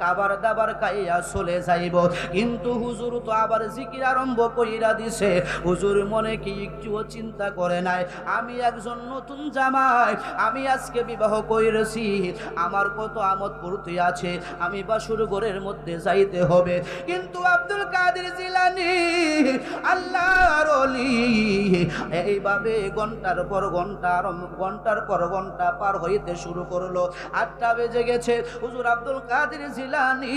খাবার দাবার খাইয়া চলে যাইব। কিন্তু হুজুর তো আবার জিকির আরম্ভ কইরা দিছে। হুজুর মনে কি একটুও চিন্তা করে নাই, আমি একজন নতুন জামাই, আমি আজকে বিবাহ কইরেছি, আমার কত আমোদ ফুর্তি আছে, আমি বাসুর ঘরের মধ্যে যাইতে হবে। কিন্তু আব্দুল কাদের জিলানী আল্লাহর ওলি এইভাবে ঘন্টার পর ঘন্টা পার হইতে শুরু করলো। 8টা বেজে গেছে, হুজুর আব্দুল কাদের জিলানী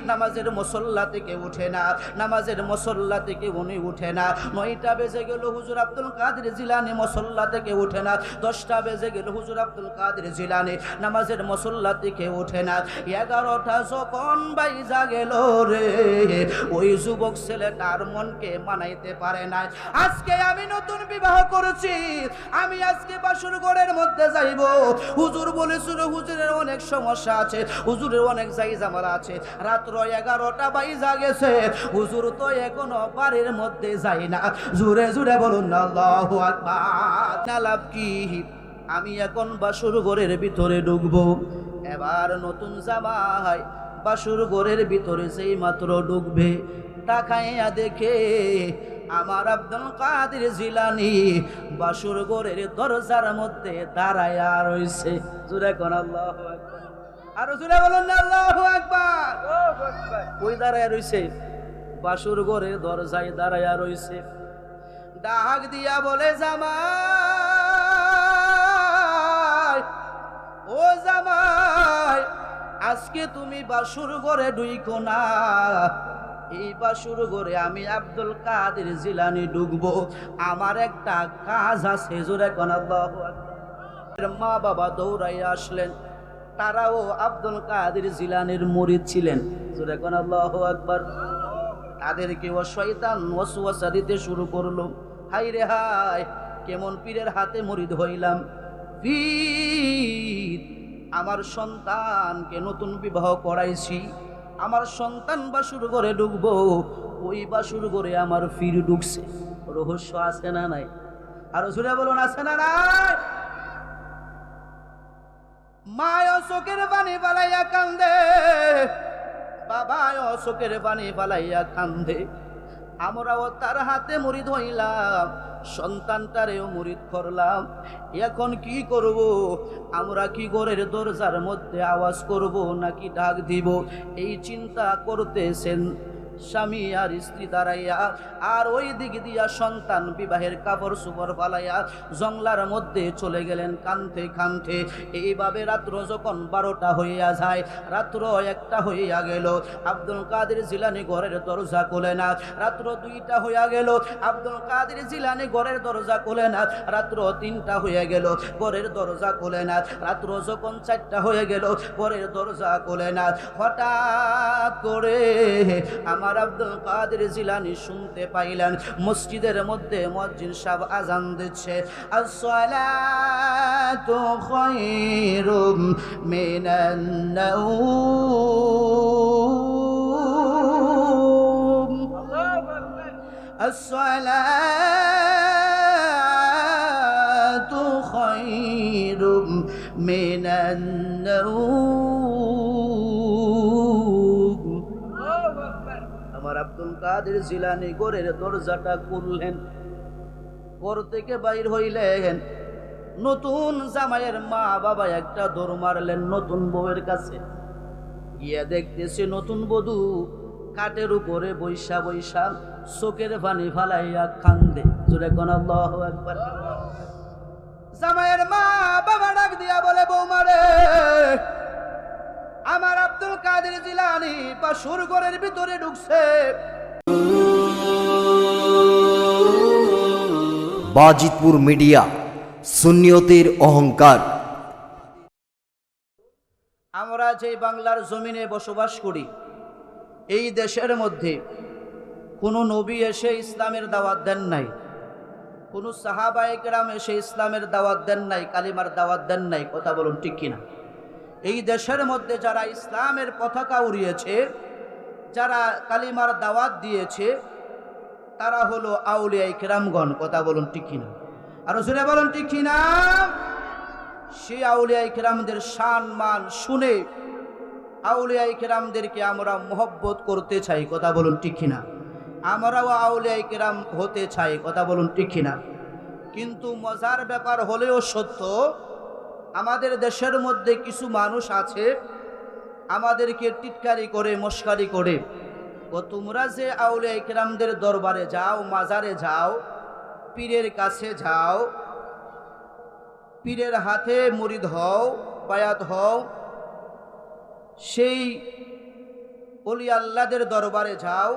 নামাজের মুসল্লা থেকে উঠে না, নামাজের মুসল্লা থেকে উনি উঠে না। 9টা বেজে গেল, হুজুর আব্দুল কাদের জিলানী মুসল্লা থেকে উঠে না। 10টা বেজে গেল, হুজুর আব্দুল কাদের জিলানী নামাজের মুসল্লা থেকে উঠে না। 11টা যখন বাইজা গেল রে, ওই যুবক ছেলেটার মনকে মানাইতে পারে না। আজকে আমি নতুন বিবাহ করেছি, আমি আজকে বাসুর ঘরের মধ্যে যাইব। হুজুর বলেছিল হুজুরের অনেক সমস্যা আছে, হুজুরের অনেক জায়জামালা আছে। রাত্র 11টা বাইজা গেছে, হুজুর তো এখনো বাড়ির মধ্যে যায় না। জোরে জোরে বলুন না আল্লাহু আকবার। লাভ কি, আমি এখন বাসুর ঘরের ভিতরে ঢুকবো। এবার নতুন জামাই বাসুর ঘরের ভিতরে সেই মাত্র ঢুকবে, তাকাইয়া দেখে আমার আব্দুল কাদের জিলানী বাসুর ঘরের দরজার মধ্যে দাঁড়ায়া রইছে। জোরে কোন আল্লাহু আকবার, আরো জোরে বলুন না আল্লাহু আকবার। কই দাঁড়ায়া রইছে? বাসুর ঘরের দরজায় দাঁড়ায়া রইছে। ডাক দিয়া বলে, জামাই, ও জামাই, আজকে তুমি বাসুর ঘরে ঢুইকো না, এই বাসুর ঘরে আমি আব্দুল কাদের জিলানী ঢুকবো, আমার একটা কাজ আছে। জোরে কোন আল্লাহু আকবার। মা বাবা দৌড়াইয়া আসলেন, তারাও আব্দুল কাদের জিলানীর মুরিদ ছিলেন। জোরে কোন আল্লাহু আকবার। তাদেরকে ও শয়তান ওয়াসওয়াসা দিতে শুরু করলো, হাই রে হাই, কেমন পীরের হাতে মুরিদ হইলাম। পীর, আমার সন্তানকে নতুন বিবাহ করাইছি, আমার সন্তান বাসুর ঘরে ঢুকবো, ওই বাসুর ঘরে আমার পীর ঢুকছে। রহস্য আছে না নাই? আরো জোরে বলুন, আছে না নাই? মায়ও চোখের পানি ফালাইয়া কান্দে, বাবাও চোখের পানি ফালাইয়া কান্দে। আমরাও তার হাতে মুরিদ হইলাম, সন্তানটারেও মুরিদ করলাম। এখন কি করব? আমরা কি ঘরের দরজার মধ্যে আওয়াজ করব নাকি ডাক দিব, এই চিন্তা করতেছেন স্বামী আর স্ত্রী দাঁড়াইয়া। আর ওই দিক দিয়া সন্তান বিবাহের কাপড় সুপড় ফালাইয়া জংলার মধ্যে চলে গেলেন কানতে কানতে। এইভাবে রাত্র যখন 12টা হইয়া যায়, রাত্র 1টা হইয়া গেল, আব্দুল কাদের জিলানী ঘরের দরজা খোলে না। রাত্র 2টা হইয়া গেল, আব্দুল কাদের জিলানী ঘরের দরজা খোলে না। রাত্র 3টা হইয়া গেল, ঘরের দরজা খোলে না। রাত্র যখন 4টা হয়ে গেল, ঘরের দরজা খোলে না। হঠাৎ করে আমার আব্দুল কাদের জিলানী শুনতে পাইলেন মসজিদের মধ্যে মুয়াজ্জিন সাহেব আজান দিচ্ছে, আসসালাতু খায়রুম মিনান নাওম, আসসালাতু খায়রুম মিনান নাওম। আমার আব্দুল কাদের জিলানী ঘরের দরজাটা খুললেন, ঘর থেকে বাইর হইলেন। নতুন জামাইয়ের মা বাবা একটা দৌড় মারলেন নতুন বউয়ের কাছে, গিয়া দেখতেছে নতুন বধূ কাঠের উপরে বৈশা বৈশা চোখের পানি ফালাইয়া কান্দে। জোরে কোন আল্লাহু আকবার। জামাইয়ের মা বাবা ডাক দিয়া বলে, বৌমারে, আমার আব্দুল কাদের জিলানী বাসুর ঘরের ভিতরে ঢুকছে। বাজিতপুর মিডিয়া, সুন্নিয়তের অহংকার। আমরা যে বাংলার জমিনে বসবাস করি, এই দেশের মধ্যে কোনো নবী এসে ইসলামের দাওয়াত দেন নাই, কোনো সাহাবায়ে কেরাম এসে ইসলামের দাওয়াত দেন নাই, কালিমার দাওয়াত দেন নাই। কথা বলুন ঠিক কিনা? এই দেশের মধ্যে যারা ইসলামের পতাকা উড়িয়েছে, যারা কালিমার দাওয়াত দিয়েছে, তারা হলো আউলিয়া কেরামগণ। কথা বলুন ঠিক কিনা? আর জোরে বলুন ঠিক কিনা? সেই আউলিয়া কেরামদের শান মান শুনে আউলিয়া কেরামদেরকে আমরা মহব্বত করতে চাই, কথা বলুন ঠিক কিনা? আমরাও আউলিয়া কেরাম হতে চাই, কথা বলুন ঠিক কিনা? কিন্তু মজার ব্যাপার হলেও সত্য, আমাদের দেশের মধ্যে কিছু মানুষ আছে আমাদেরকে টিটকারি করে, মস্কারি করে, ও তোমরা যে আউলিয়া কেরামদের দরবারে যাও, মাজারে যাও, পীরের কাছে যাও, পীরের হাতে মুরিদ হও, বায়াত হও, সেই ওলি আল্লাহদের দরবারে যাও,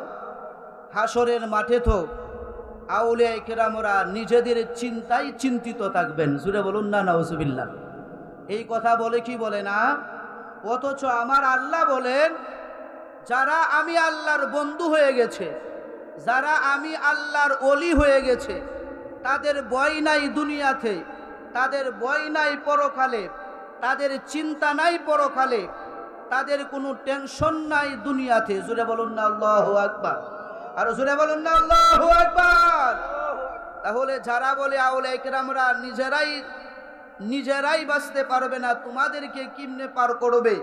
হাসরের মাঠে তো আউলিয়া কেরামরা নিজেদের চিন্তায় চিন্তিত থাকবেন। জুড়ে বলুন না নাউজুবিল্লাহ। এই কথা বলে কি বলে না? অথচ আমার আল্লাহ বলেন, যারা আমি আল্লাহর বন্ধু হয়ে গেছে, যারা আমি আল্লাহর ওলি হয়ে গেছে, তাদের ভয় নাই দুনিয়াতে, তাদের ভয় নাই পরকালে, তাদের চিন্তা নাই পরকালে, তাদের কোনো টেনশন নাই দুনিয়াতে। জুড়ে বলুন না আল্লাহু আকবার। আর জুড়ে বলুন না আল্লাহু আকবার। তাহলে যারা বলে আউলিয়া কেরামরা নিজেরাই বাঁচতে পারবে না, তোমাদেরকে কিমনে পার করবে,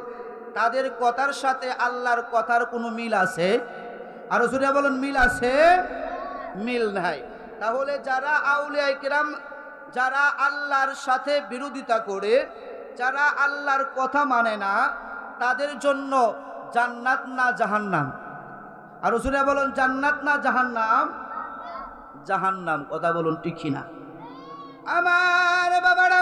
তাদের কথার সাথে আল্লাহর কথার কোনো মিল আছে? আর জুড়ে বলুন মিল আছে? মিল নাই। তাহলে যারা আউলিয়া কেরাম, যারা আল্লাহর সাথে বিরোধিতা করে, যারা আল্লাহর কথা মানে না, তাদের জন্য জান্নাত না জাহান্নাম? আর জুড়ে বলুন জান্নাত না জাহান্নাম? জাহান্নাম, কথা বলুন ঠিক না? আমার বাবারা,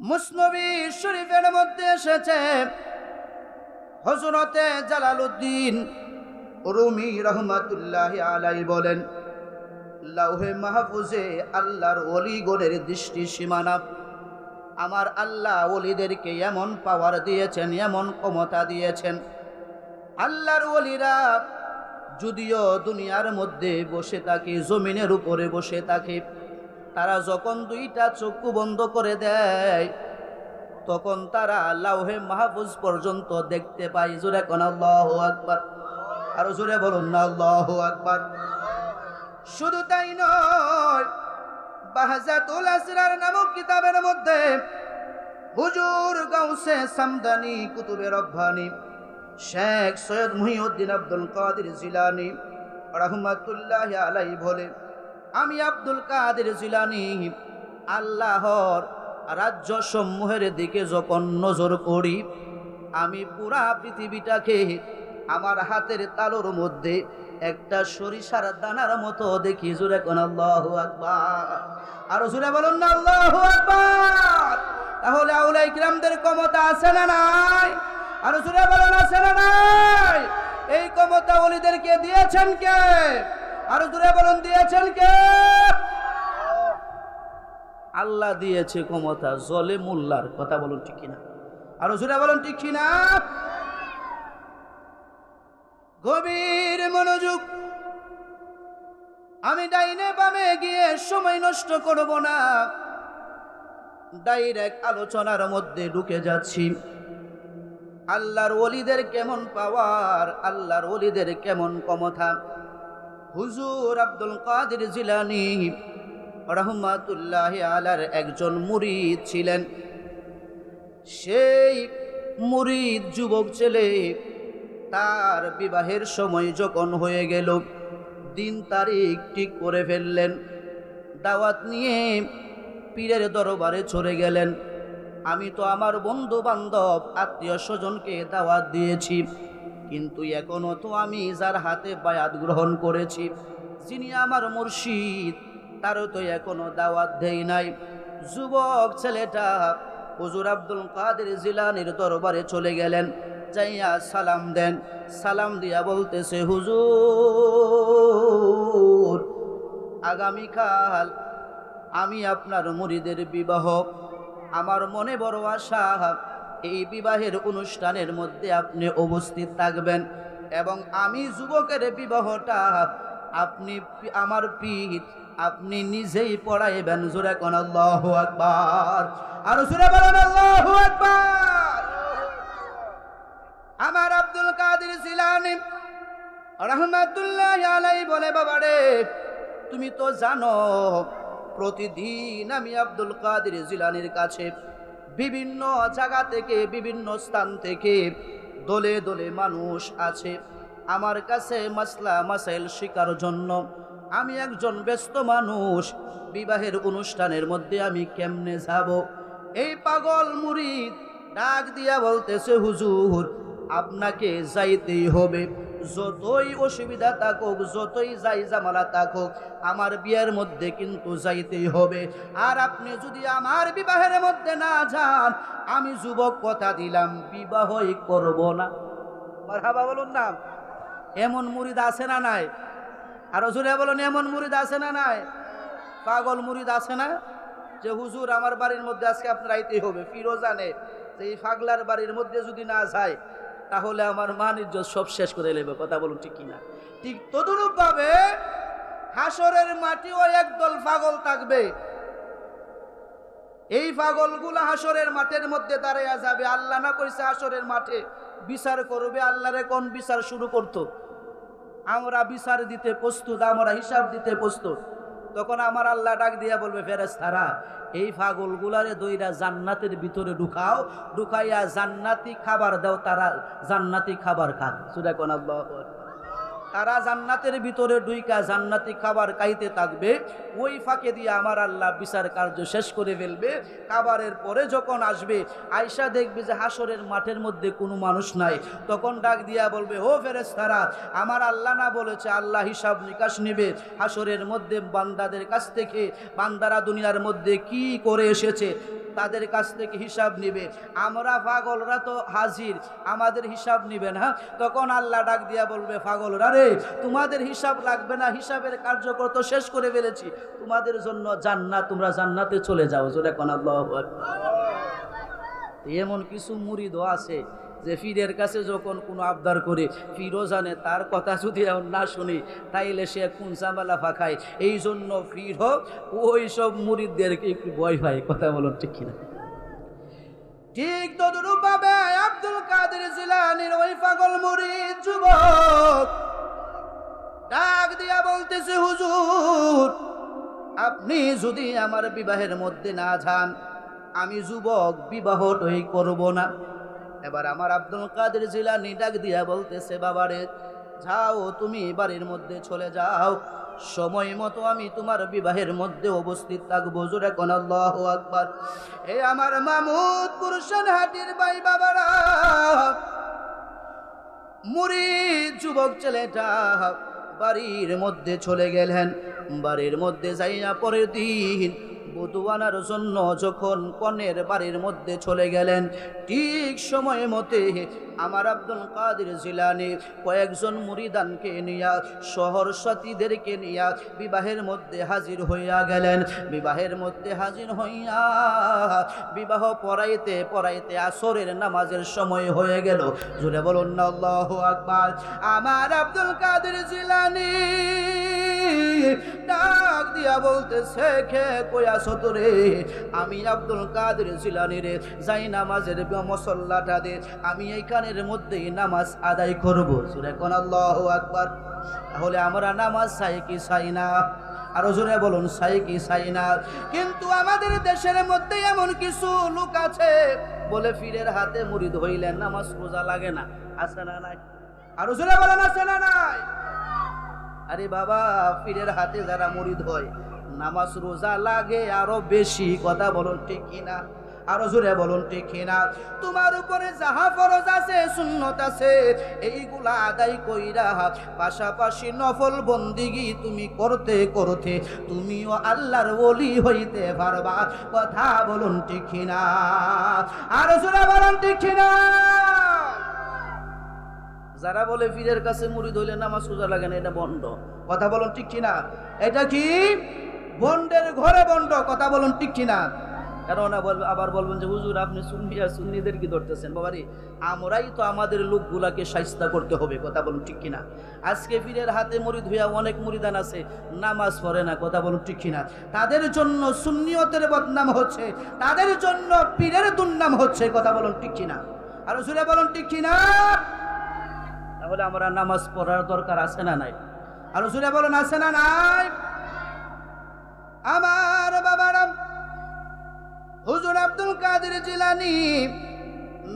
মুসনবী শরীফের মধ্যে এসেছে, হযরতে জালালউদ্দিন রুমি রহমাতুল্লাহি আলাইহি বলেন, লাউহে মাহফুজে আল্লাহর ওলিগণের দৃষ্টি সীমানা। আমার আল্লাহ ওলিদেরকে এমন পাওয়ার দিয়েছেন, এমন ক্ষমতা দিয়েছেন, আল্লাহর ওলিরা যদিও দুনিয়ার মধ্যে বসে থাকে, জমিনের উপরে বসে থাকে, তারা যখন দুইটা চক্ষু বন্ধ করে দেয়, তখন তারা লাউহে মাহফুজ পর্যন্ত দেখতে পায়। জোরে কোন আল্লাহু আকবার। আর জোরে বলুন না আল্লাহু আকবার। শুধু তাই নয়, বাহজাতুল আসরার নামক কিতাবের মধ্যে হুজুর গাউসে সামদানি কুতুবে রব্বানি শেখ সৈয়দ মুহিউদ্দিন আব্দুল কাদের জিলানী রাহমাতুল্লাহি আলাইহি বলে, আমি আব্দুল কাদের জিলানী আল্লাহর রাজ্য সমূহের দিকে যখন নজর করি, আমি পুরা পৃথিবীটাকে আমার হাতের তালুর মধ্যে একটা সরিষার দানার মতো দেখি। জোরে কোন আল্লাহু আকবার। আর জোরে বলুন না আল্লাহু আকবার। তাহলে আউলিয়া কিরামদের ক্ষমতা আছে না নাই? আর জোরে বলুন আছে না নাই? এই ক্ষমতা ওলিদেরকে দিয়েছেন কে? আর জোরে বলুন দিয়েছেন কে? আল্লাহ দিয়েছে ক্ষমতা, জলে মোল্লার, কথা বলুন ঠিক কিনা? আর জোরে বলুন ঠিক কিনা? গভীর মনোযোগ। আমি ডাইনে বামে গিয়ে সময় নষ্ট করব না, ডাইরেক্ট আলোচনার মধ্যে ঢুকে যাচ্ছি। আল্লাহর ওলিদের কেমন পাওয়ার, আল্লাহর ওলিদের কেমন ক্ষমতা। হুজুর আব্দুল কাদের জিলানী রাহমাতুল্লাহি আলাইহির একজন মুরিদ ছিলেন। সেই মুরিদ যুবক ছেলে, তার বিবাহের সময় যখন হয়ে গেল, দিন তারিখ ঠিক করে ফেললেন, দাওয়াত নিয়ে পীরের দরবারে চলে গেলেন। আমি তো আমার বন্ধু বান্ধব আত্মীয় স্বজনকে দাওয়াত দিয়েছি, কিন্তু এখনো তো আমি যার হাতে বায়াত গ্রহণ করেছি, যিনি আমার মুর্শিদ, তারও তো এখনো দাওয়াত দেই নাই। যুবক ছেলেটা হুজুর আব্দুল কাদের জিলানীর দরবারে চলে গেলেন, যাইয়া সালাম দেন। সালাম দিয়া বলতেছে, হুজুর, আগামীকাল আমি আপনার মুরিদের বিবাহ, আমার মনে বড় আশা এই বিবাহের অনুষ্ঠানের মধ্যে আপনি উপস্থিত থাকবেন, এবং আমি যুবকের বিবাহটা আপনি আমার পিঠ আপনি নিজেই পড়াইবেন। জোরে কোন আল্লাহু আকবার। আর জোরে বলেন আল্লাহু আকবার। আমার আব্দুল কাদের জিলানী রাহমাতুল্লাহি আলাইহি বলে, বাবারে, তুমি তো জানো প্রতিদিন আমি আব্দুল কাদের জিলানীর কাছে বিভিন্ন জায়গা থেকে, বিভিন্ন স্থান থেকে দলে দলে মানুষ আছে আমার কাছে মাসলা মাসাইল শিকার জন্য। আমি একজন ব্যস্ত মানুষ, বিবাহের অনুষ্ঠানের মধ্যে আমি কেমনে যাব? এই পাগল মুরিদ ডাক দিয়া বলতেছে, হুজুর আপনাকে যাইতেই হবে, যতই অসুবিধা থাকুক, যতই যাই জামালা থাকুক, আমার বিয়ের মধ্যে কিন্তু যাইতেই হবে। আর আপনি যদি আমার বিবাহের মধ্যে না যান, আমি যুবক কথা দিলাম বিবাহই করব না। মারহাবা বলুন না। এমন মুরিদ আছে না নাই? আর জোরে বলুন, এমন মুরিদ আছে না নাই? পাগল মুরিদ আছে না, যে হুজুর আমার বাড়ির মধ্যে আজকে আপনার আইতেই হবে। ফিরো জানে যে এই পাগলার বাড়ির মধ্যে যদি না যায় তাহলে আমার মান ইজ্জত সব শেষ করে নেবে। কথা বলুন ঠিক কিনা? ঠিক তদরূপ ভাবে হাসরের মাটিও একদল পাগল থাকবে। এই পাগলগুলা হাসরের মাঠের মধ্যে দাঁড়াইয়া যাবে। আল্লাহ না কইছে হাসরের মাঠে বিচার করবে। আল্লাহরে কোন বিচার শুরু করত? আমরা বিচার দিতে প্রস্তুত, আমরা হিসাব দিতে প্রস্তুত। তখন আমার আল্লাহ ডাক দিয়া বলবে, ফেরেশতারা এই পাগলগুলারে দইরা জান্নাতের ভিতরে ঢুকাও, ঢুকাইয়া জান্নাতি খাবার দাও, তারা জান্নাতি খাবার খান। সুরা কোন আল্লাহু আকবার। তারা জান্নাতের ভিতরে ঢুইকা জান্নাতি খাবার খাইতে থাকবে। ওই ফাঁকে দিয়ে আমার আল্লাহ বিচার কার্য শেষ করে ফেলবে। খাবারের পরে যখন আসবে, আয়সা দেখবে যে হাসরের মাঠের মধ্যে কোনো মানুষ নাই। তখন ডাক দিয়া বলবে, ও ফেরেশতারা, আমার আল্লাহ না বলেছে আল্লাহ হিসাব নিকাশ নেবে হাসরের মধ্যে বান্দাদের কাছ থেকে? বান্দারা দুনিয়ার মধ্যে কি করে এসেছে তাদের কাছ থেকে হিসাব নিবে। আমরা পাগলরা তো হাজির, আমাদের হিসাব নিবে না। তখন আল্লাহ ডাক দিয়া বলবে, পাগলরা রে, তোমাদের হিসাব লাগবে না, হিসাবের কার্যকর তো শেষ করে ফেলেছি, তোমাদের জন্য জান্নাত, তোমরা জান্নাতে চলে যাও। জোরে কোন আল্লাহু আকবার। এমন কিছু মুরিদও আছে যে পীরের কাছে যখন কোনো আবদার করে, পীরও জানে তার কথা যদি না শুনি তাইলে সে কোন ঝামেলা ফাঁকায়। এই জন্য পীর হোক ওই সব মুরিদদেরকে একটু ভয় পায়। কথা বলুন ঠিক কিনা? ঠিক তদরূপভাবে আব্দুল কাদের জিলানীর ওই পাগল মুরিদ যুবক ডাক দিয়া বলতেছে, হুজুর আপনি যদি আমার বিবাহের মধ্যে না যান, আমি যুবক বিবাহটাই করব না। এবার আমার আব্দুল কাদের জিলানী ডাক দিয়া বলতেছে, বাবারে যাও, তুমি বাড়ির মধ্যে চলে যাও, সময় মতো আমি তোমার বিবাহের মধ্যে উপস্থিত থাকবো। জোরে কোন আল্লাহু আকবার। এই আমার মামুদপুর সানহাটির ভাই বাবারা, মুরিদ যুবক ছেলেটা বাড়ির মধ্যে চলে গেলেন। বাড়ির মধ্যে যাইয়া পরের দিন বধূ আনার জন্য যখন কনের বাড়ির মধ্যে চলে গেলেন, ঠিক সময় মতে আমার আব্দুল কাদের জিলানী কয়েকজন মুরিদানকে নিয়া, শহর সাথীদেরকে নিয়া বিবাহের মধ্যে হাজির হইয়া গেলেন। বিবাহের মধ্যে হাজির হইয়া বিবাহ পড়াইতে পড়াইতে আসরের নামাজের সময় হয়ে গেল। জোরে বলুন না আল্লাহু আকবার। আমার আব্দুল কাদের জিলানী ডাক দিয়া বলতেছে, কে কই আছো তোরে? আমি আব্দুল কাদের জিলানী রে, যাই নামাজের মুসল্লাটা দে, আমি এইখানের মধ্যেই নামাজ আদায় করব। সূরা কোন আল্লাহু আকবার। তাহলে আমরা নামাজ চাই কি চাই না? আরো জোরে বলুন, চাই কি চাই না? কিন্তু আমাদের দেশের মধ্যে এমন কিছু লোক আছে বলে পীরের হাতে মুরিদ হইলে নামাজ রোজা লাগে না। আছে না নাই? আরো জোরে বলেন, আছে না নাই? আরে বাবা, পীরের হাতে যারা মুরিদ হয় নামাজ রোজা লাগে আরো বেশি। কথা বলুন ঠিক কিনা? আরো জোরে বলুন ঠিক কিনা? তোমার উপরে যাহা ফরজ আছে, সুন্নত আছে, এইগুলা আদায় কইরা পাশাপাশি নফল বন্দিগি তুমি করতে করতে তুমিও আল্লাহর ওলি হইতে পারবা। কথা বলুন ঠিক কিনা? আরো জোরে বলুন ঠিক কিনা? যারা বলে পীরের কাছে মুরিদ হইলে নামাজ রোজা লাগে না, এটা বন্ড। কথা বলুন ঠিক কিনা? এটা কি বন্ডের ঘরে বন্ড। কথা বলুন ঠিক কিনা? কেননা আবার বলবেন যে হুজুর আপনি সুন্নিদের কি ধরতেছেন? বাবারি, আমরাই তো আমাদের লোকগুলাকে শায়েস্তা করতে হবে। কথা বলুন ঠিক কিনা? আজকে পীরের হাতে মুরিদ হইয়া অনেক মুরিদান আছে নামাজ পড়ে না। কথা বলুন ঠিক কিনা? তাদের জন্য সুন্নিয়তের বদনাম হচ্ছে, তাদের জন্য পীরের দুর্নাম হচ্ছে। কথা বলুন ঠিক কিনা? আর জোরে বলুন ঠিক কিনা? তাহলে আমরা নামাজ পড়ার দরকার আছে না নাই? আর জোরে বলুন, আছে না নাই? আমার বাবারা, হুজুর আব্দুল কাদের জিলানী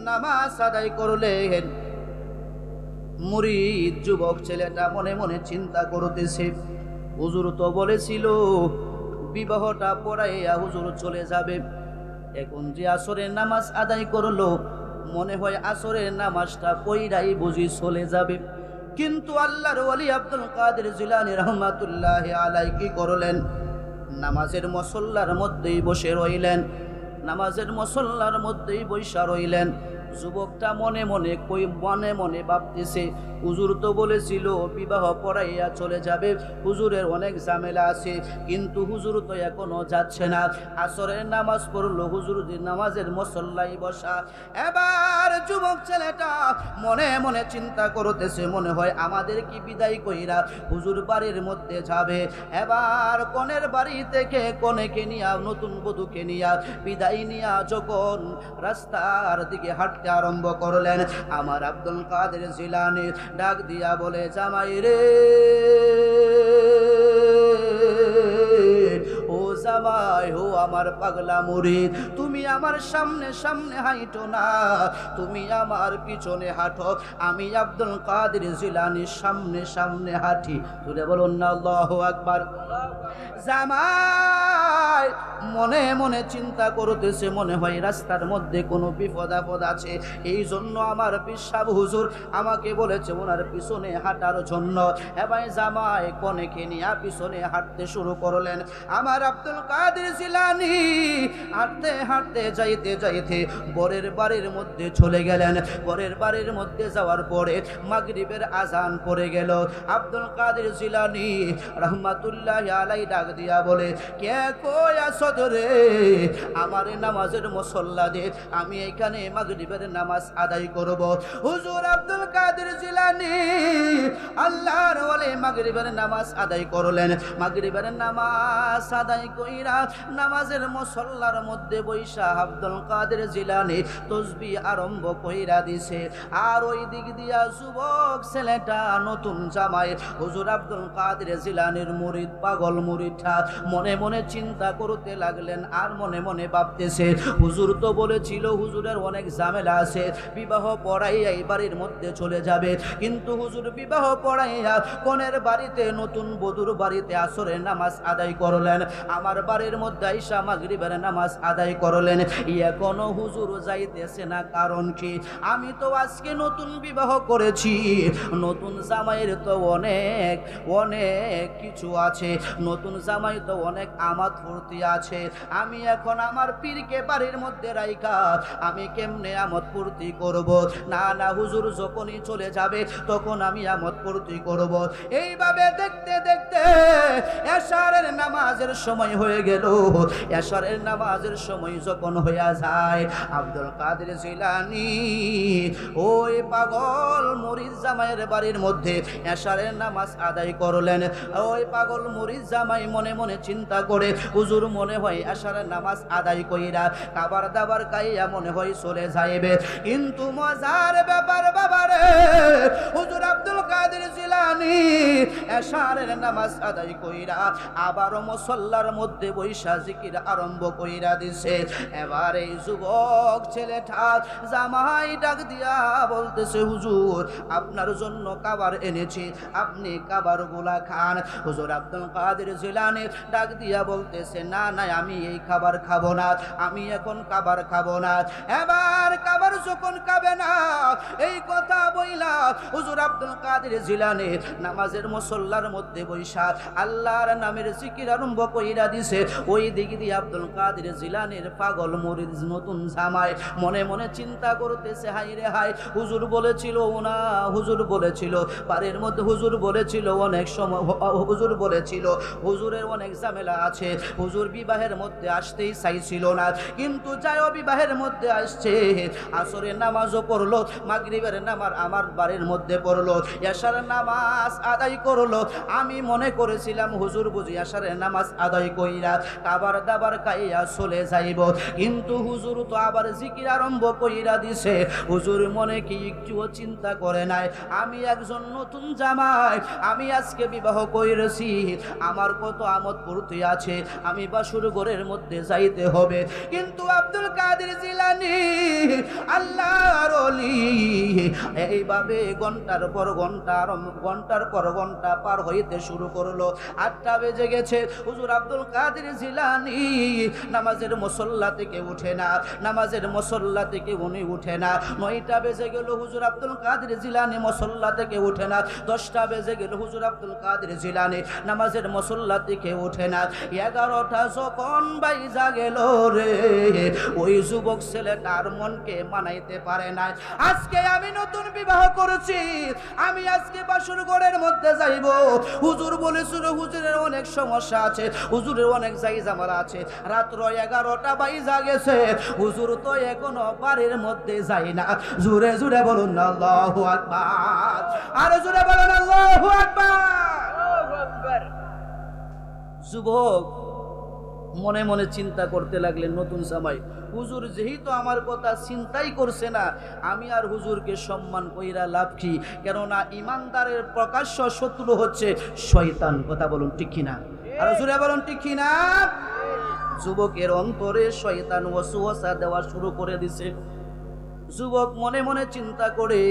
নামাজ আদায় করলেন। মুরিদ যুবক ছেলেটা মনে মনে চিন্তা করতেছে, হুজুর তো বলেছিল বিবাহটা পড়াইয়া হুজুর চলে যাবে। এখন যে আসরের নামাজ আদায় করলো, মনে হয় আসরের নামাজটা পইরাই বুঝি চলে যাবে। কিন্তু আল্লাহর ওলি আব্দুল কাদের জিলানী রহমাতুল্লাহি আলাইহি কি করলেন? নামাজের মুসল্লার মধ্যেই বসে রইলেন, নামাজের মুসল্লার মধ্যেই বসা রইলেন। যুবকটা মনে মনে ভাবতেছে, হুজুর তো বলেছিল বিবাহ পড়াইয়া চলে যাবে, হুজুরের অনেক ঝামেলা আছে, কিন্তু হুজুর তো এখনো যাচ্ছে না। আসরের নামাজ পড়লো, হুজুর যে নামাজের মুসল্লাই বসা। এবার যুবক ছেলেটা মনে মনে চিন্তা করতেছে, মনে হয় আমাদের কি বিদায় কইরা হুজুর বাড়ির মধ্যে যাবে। এবার কনের বাড়ি থেকে কনেকে নিয়া, নতুন বধূকে নিয়া, বিদায় নিয়া যখন রাস্তার দিকে হাঁটতে আরম্ভ করলেন, আমার আব্দুল কাদের জিলানী ডাক দিয়া বলে, জামাই রে, ও জামাই, ও আমার পাগলা মুরিদ, তুমি আমার সামনে সামনে হাঁটো না, তুমি আমার পিছনে হাঁটো, আমি আব্দুল কাদের জিলানীর সামনে সামনে হাঁটি। তুলে বলুন না আল্লাহু আকবার। জামাই মনে মনে চিন্তা করতেছে, মনে হয় রাস্তার মধ্যে কোনো বিপদ আপদ আছে, এই জন্য আমার পিসাব হুজুর আমাকে বলেছে ওনার পিছনে হাঁটার জন্য। এবার জামাই কনেকে নিয়ে পিছনে হাঁটতে শুরু করলেন। আমার আব্দুল কাদের জিলানী হাঁটতে হাঁটতে যাইতে যাইতে বরের বাড়ির মধ্যে চলে গেলেন। বরের বাড়ির মধ্যে যাওয়ার পরে মাগরিবের আজান পড়ে গেল। আব্দুল কাদের জিলানী রহমাতুল্লাহি আলাইহি ডাক দিয়া বলে, কে কই আছো রে? আমার নামাজের মুসল্লা দে, আমি এখানে মাগরিবের নামাজ আদায় করব। হুজুর আব্দুল কাদের জিলানী আল্লাহর ওলি মাগরিবের নামাজ আদায় করলেন। মাগরিবের নামাজ আদায় কইরা নামাজের মুসল্লার মধ্যে বৈশা আব্দুল কাদের জিলানী তাসবিহ আরম্ভ কইরা দিছে। আর ওই দিক দিয়া যুবক ছেলেটা নতুন জামাই হুজুর আব্দুল কাদের জিলানীর মুরিদ, পাগল মুরিদটা মনে মনে চিন্তা করতে লাগলেন। আর মনে মনে ভাবতেছে, হুজুর তো বলেছিল হুজুরের অনেক ঝামেলা আছে, বিবাহ পড়াইয়া এই বাড়ির মধ্যে চলে যাবে, কিন্তু হুজুর বিবাহ পড়াইয়া কনের বাড়িতে, নতুন বধূর বাড়িতে আসরের নামাজ আদায় করলেন, আমার বাড়ির মধ্যে আইসা মাগরিবের নামাজ আদায় করলেন, এখনো হুজুর যাইতেছে না। কারণ কি? আমি তো আজকে নতুন বিবাহ করেছি, নতুন জামাইয়ের তো অনেক অনেক কিছু আছে, নতুন জামাই তো অনেক আমাদ ফুর্তি আছে, আমি এখন আমার পীরকে বাড়ির মধ্যে রাইখা আমি কেমনে আমোদ ফুর্তি করব? না না, হুজুর যখনই চলে যাবে তখন আমি আমোদ ফুর্তি করব। এইভাবে দেখতে দেখতে এশারের নামাজের সময় হয়ে গেল। এশারের নামাজের সময় যখন হইয়া যায়, আব্দুল কাদের জিলানী ওই পাগল মুরিদ জামাইয়ের বাড়ির মধ্যে এশারের নামাজ আদায় করলেন। ওই পাগল মুরিদ জামাই মনে মনে চিন্তা করে, হুজুর মনে হয় এশারের নামাজ আদায় কইরা খাবার দাবার খাইয়া মনে হয় চলে যাইবে। কিন্তু মজার ব্যাপার বাবারে, হুজুর আব্দুল কাদের জিলানী এশারের নামাজ আদায় কইরা আবারও মুসল্লার মধ্যে বৈশা জিকির আরম্ভ কইরা দিছে। এবার এই যুবক ছেলেটা জামাই ডাক দিয়া বলতেছে, হুজুর আপনার জন্য খাবার এনেছি, আপনি খাবার গুলা খান। হুজুর আব্দুল কাদের জিলানী ডাক দিয়া বলতেছে, না না, আমি এই খাবার খাবো না, আমি এখন খাবার খাবো না। এবার খাবার যখন খাবে না এই কথা বইলা হুজুর আব্দুল কাদের জিলানী নামাজের মুসল্লার মধ্যে বৈশা আল্লাহর নামের জিকির আরম্ভ কইরা দিছে। ওই দিক দিয়ে আব্দুল কাদের জিলানীর পাগল মুরিদ নতুন জামাই মনে মনে চিন্তা করতেছে, হাই রে হাই, হুজুর বলেছিল না, হুজুর বলেছিল বাড়ির মধ্যে, হুজুর বলেছিল অনেক সময়, হুজুর বলেছিল হুজুরের অনেক ঝামেলা আছে, হুজুর বিবাহের মধ্যে আসতেই চাইছিল না, কিন্তু যাইও বিবাহের মধ্যে আসছে, আসরের নামাজও পড়লো, মাগরিবের নামাজ আমার বাড়ির মধ্যে পড়লো, এশার নামাজ আদায় করলো। আমি মনে করেছিলাম হুজুর বুঝি এশারের নামাজ আদায় কইরা খাবার দাবার খাইয়া চলে যাইব, কিন্তু হুজুর তো আবার জিকির আরম্ভ কইরা দিছে। হুজুর মনে কি একটুও চিন্তা করে নাই আমি একজন নতুন জামাই, আমি আজকে বিবাহ কইরেছি, আমার কত আমোদ ফুর্তি আছে, আমি বাসুর ঘরের মধ্যে যাইতে হবে। কিন্তু আব্দুল কাদের জিলানী আল্লাহর ওলি এইভাবে ঘন্টার পর ঘন্টা পার হইতে শুরু করলো। 8টা বেজে গেছে, হুজুর আব্দুল কাদের জিলানী নামাজের মুসল্লা থেকে উঠে না, নামাজের মুসল্লা থেকে উনি উঠে না। 9টা বেজে গেল, হুজুর আব্দুল কাদের জিলানী মুসল্লা থেকে উঠে না। 10টা বেজে গেল, হুজুর আব্দুল কাদের জিলানী নামাজের মুসল্লা থেকে উঠে না। 11টা যখন বাইজা গেল রে, ওই যুবক ছেলেটার মনকে মানাইতে পারে না। আজকে আমি নতুন বিবাহ করেছি, আমি আজকে বাসর ঘরের মধ্যে যাইব। হুজুর বলেছিল হুজুরের অনেক সমস্যা আছে, হুজুরের অনেক জায়জামালা আছে। রাত্র 11টা বাইজা গেছে, হুজুর তো এখনো বাড়ির মধ্যে যাই না। জোরে জোরে বলুন না আল্লাহু আকবার, আর জোরে বলুন আল্লাহু আকবার। যুবক মনে মনে চিন্তা করতে লাগলেন, নতুন জামাই হুজুর যেহেতু আমার কথা চিন্তাই করছে না, আমি আর হুজুরকে সম্মান কইরা লাভ কি? কেননা ইমানদারের প্রকাশ্য শত্রু হচ্ছে শয়তান। কথা বলুন ঠিক কিনা? আর জোরে বলুন ঠিক কিনা? যুবকের অন্তরে শয়তান ওয়াসওয়াসা দেওয়া শুরু করে দিছে। যুবক মনে মনে চিন্তা করে,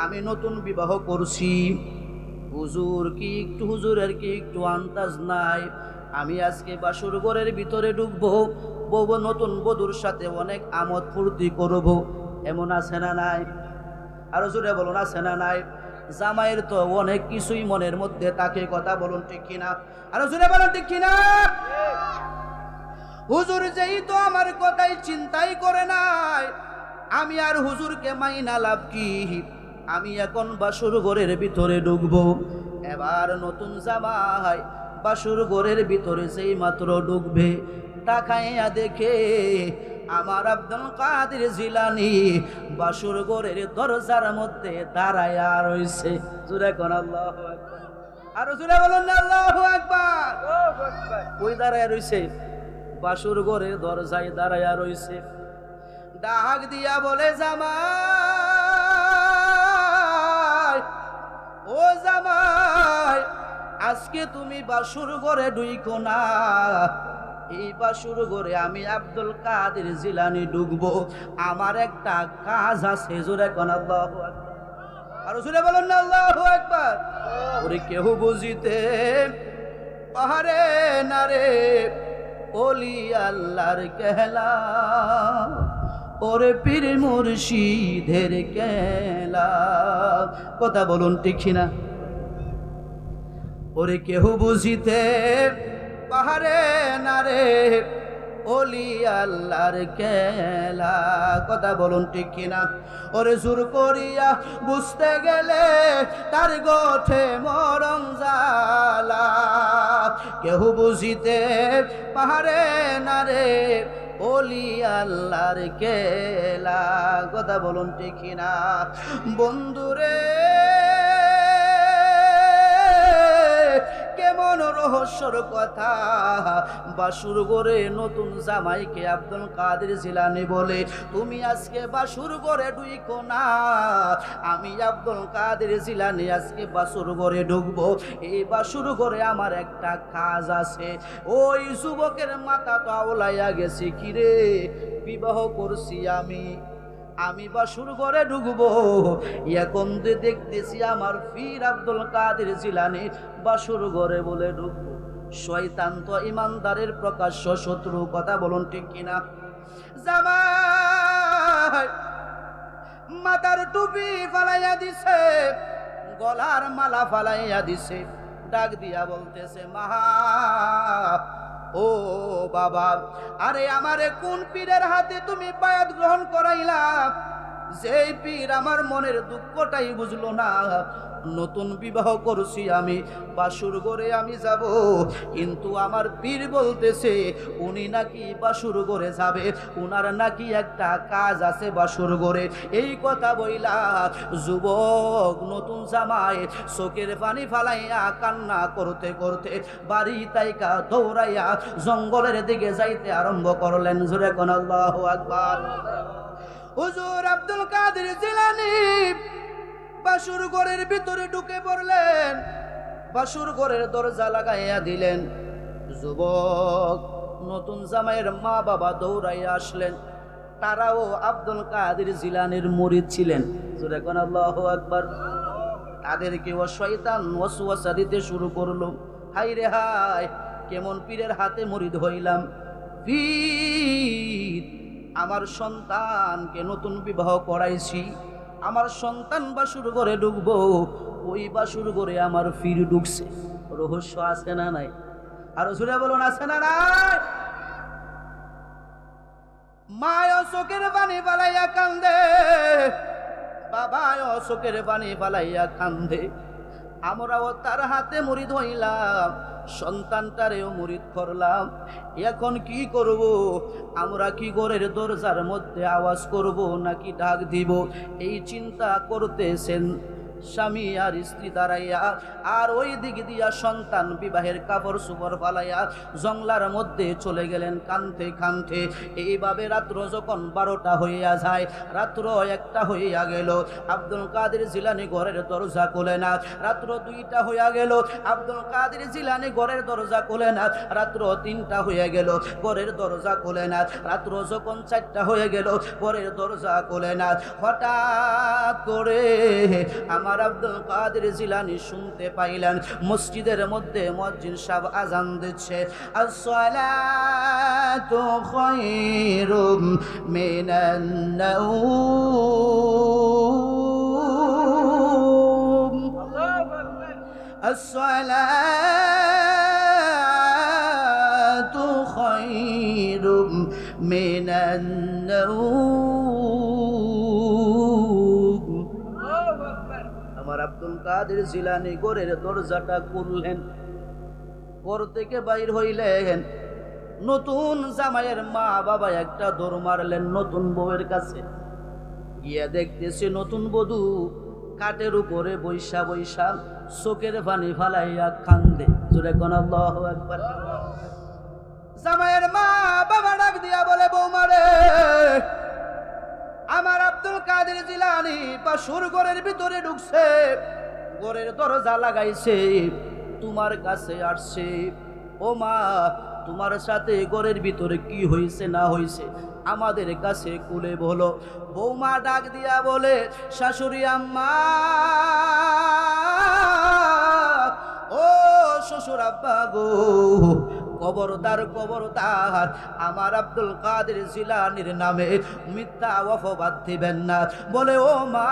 আমি নতুন বিবাহ করছি, হুজুরের কি একটু আন্দাজ নাই? আমি আজকে বাসুর ঘরের ভিতরে ঢুকবো, নতুন বধূর সাথে অনেক আমোদ ফুর্তি করব, এমন আছে না নাই? আরো জোরে বলুন আছে না নাই? জামাইয়ের তো অনেক কিছুই মনের মধ্যে তাকে। কথা বলুন ঠিক কিনা? আরো জোরে বলুন ঠিক কিনা? হুজুর যেই তো আমার কথাই চিন্তাই করে নাই, আমি আর হুজুরকে মাইনা লাভ কি? আমি এখন বাসুর ঘরের ভিতরে ঢুকবো। এবার নতুন জামাই বাসুর ঘরের ভিতরে সেই মাত্র ঢুকবে, তাকাইয়া দেখে আমার আব্দুল কাদের জিলানী বাসুর ঘরের দরজার মধ্যে দাঁড়ায়া রইছে। জোরে কোন আল্লাহু আকবার, আর জোরে বলুন না আল্লাহু আকবার। কই দাঁড়ায়া রইছে? বাসুর ঘরের দরজায় দাঁড়ায়া রইছে। ডাক দিয়া বলে, জামাই, ও জামাই, আজকে তুমি বাসুর ঘরে ঢুইকো না। এই বাসুর ঘরে আমি আব্দুল কাদের জিলানী ঢুকবো, আমার একটা কাজ আছে। জোরে কোন আল্লাহু আকবার, আর জোরে বলুন না আল্লাহু আকবার। ওরে কেউ বুঝিতে পারে না রে ওলি আল্লাহর কেলা, ওরে পীর মুর্শিদের কেলা। কথা বলুন ঠিক না? ওরে কেহ বুঝিতে পাহাড়ে না রে ওলি আল্লাহর কেলা। কথা বলুন ঠিক কিনা? ওরে জোর করিয়া বুঝতে গেলে তার গোঠে মরণ জ্বালা। কেহ বুঝিতে পাহাড়ে না রে ওলি আল্লাহর কেলা। কথা বলুন ঠিক কিনা? বন্ধুরে কেমন রহস্যর কথা! বাসুর ঘরে নতুন জামাইকে আব্দুল কাদের জিলানী বলে, তুমি আজকে বাসুর ঘরে ঢুইকো না, আমি আব্দুল কাদের জিলানী আজকে বাসুর ঘরে ঢুকবো। এই বাসুর ঘরে আমার একটা কাজ আছে। ওই যুবকের মাথা তো আওলাইয়া গেছে, কিরে বিবাহ করছি আমি বাসুর ঘরে ঢুকবো, এখন দেখতেছি আমার পীর আব্দুল কাদের জিলানী বাসুর ঘরে বলে ঢুকবো। শয়তান তো ইমানদারের প্রকাশ্য শত্রু। কথা বলুন ঠিক কিনা? জামাই মাথার টুপি ফালাইয়া দিছে, গলার মালা ফালাইয়া দিছে, ডাক দিয়া বলতেছে, মা ও বাবা, আরে আমারে কোন পীরের হাতে তুমি বায়াত গ্রহণ করাইলা যেই পীর আমার মনের দুঃখটাই বুঝলো না। নতুন বিবাহ করছি আমি, বাসুর ঘরে আমি যাব, কিন্তু আমার পীর বলতেছে উনি নাকি বাসুর ঘরে যাবে, উনার নাকি একটা কাজ আছে বাসুর ঘরে। এই কথা বইলা যুবক নতুন জামাই চোখের পানি ফালাইয়া কান্না করতে করতে বাড়ি তাইকা দৌড়াইয়া জঙ্গলের দিকে যাইতে আরম্ভ করলেন। জোরে কোন আল্লাহু আকবার। হুজুর আব্দুল কাদের জিলানী বাসুর ঘরের ভিতরে ঢুকে পড়লেন, বাসুর ঘরের দরজা লাগাইয়া দিলেন। যুবক নতুন জামাইয়ের মা বাবা দৌড়াইয়া আসলেন, তারাও আব্দুল কাদের জিলানীর মুরিদ ছিলেন। জোরে কোন আল্লাহু আকবার। তাদেরকেও শয়তান ওয়াসওয়াসা দিতে শুরু করলো, হাই রে হাই, কেমন পীরের হাতে মুরিদ হইলাম। পীর, আমার সন্তানকে নতুন বিবাহ করাইছি, আমার সন্তান বাসুর ঘরে ঢুকবো, ওই বাসুর ঘরে আমার পীর ঢুকছে। রহস্য আছে না নাই? আর জুড়ে বলুন আছে না নাই? মায় চোখের পানি ফালাইয়া কান্দে, বাবায় চোখের পানি ফালাইয়া কান্দে। আমরাও তার হাতে মুরিদ হইলাম, সন্তানটারেও মুরিদ করলাম। এখন কি করব? আমরা কি ঘরের দরজার মধ্যে আওয়াজ করব নাকি ডাক দিব, এই চিন্তা করতেছেন স্বামী আর স্ত্রী দাঁড়াইয়া। আর ওই দিক দিয়া সন্তান বিবাহের কাপড় সুপড় ফালাইয়া জংলার মধ্যে চলে গেলেন কানতে কানতে। এইভাবে রাত্র যখন 12টা হইয়া যায়, রাত্র 1টা হইয়া গেল, আব্দুল কাদের জিলানী ঘরের দরজা খোলে না। রাত্র 2টা হইয়া গেল, আব্দুল কাদের জিলানী ঘরের দরজা খোলে না। রাত্র 3টা হয়ে গেল, ঘরের দরজা খোলে না। রাত্র যখন 4টা হয়ে গেল, ঘরের দরজা খোলে না। হঠাৎ করে আমার আব্দুল কাদের জিলানী শুনতে পাইলেন মসজিদের মধ্যে মুয়াজ্জিন সাহেব আজান দিচ্ছে, আসসালাতু খায়রুম মিনান নাওম, আসসালাতু খায়রুম মিনান নাওম। আমার আব্দুল কাদের জিলানী ঘরের দরজাটা খুললেন, ঘর থেকে বাইর হইলেন। নতুন জামাইয়ের মা বাবা একটা দৌড় মারলেন নতুন বউয়ের কাছে গিয়া, দেখতেছে নতুন বধূ কাঠের উপরে বৈশা বৈশা চোখের পানি ফালাইয়া কান্দে। জোরে কোন আল্লাহু আকবার। জামাইয়ের মা বাবা ডাক দিয়া বলে, বৌমারে, আমার আব্দুল কাদের জিলানী বাসুর ঘরের ভিতরে ঢুকছে, ঘরের দরজা লাগাইছে, তোমার কাছে আসছে। ও মা, তোমার সাথে ঘরের ভিতরে কি হয়েছে না হয়েছে আমাদের কাছে খুলে বলো। বৌমা ডাক দিয়া বলে, শাশুড়ি আম্মা, ও শ্বশুর আব্বা গো, খবরদার খবরদার, আমার আব্দুল কাদের জিলানীর নামে মিথ্যা অপবাদ দিবেন না। বলে, ও মা,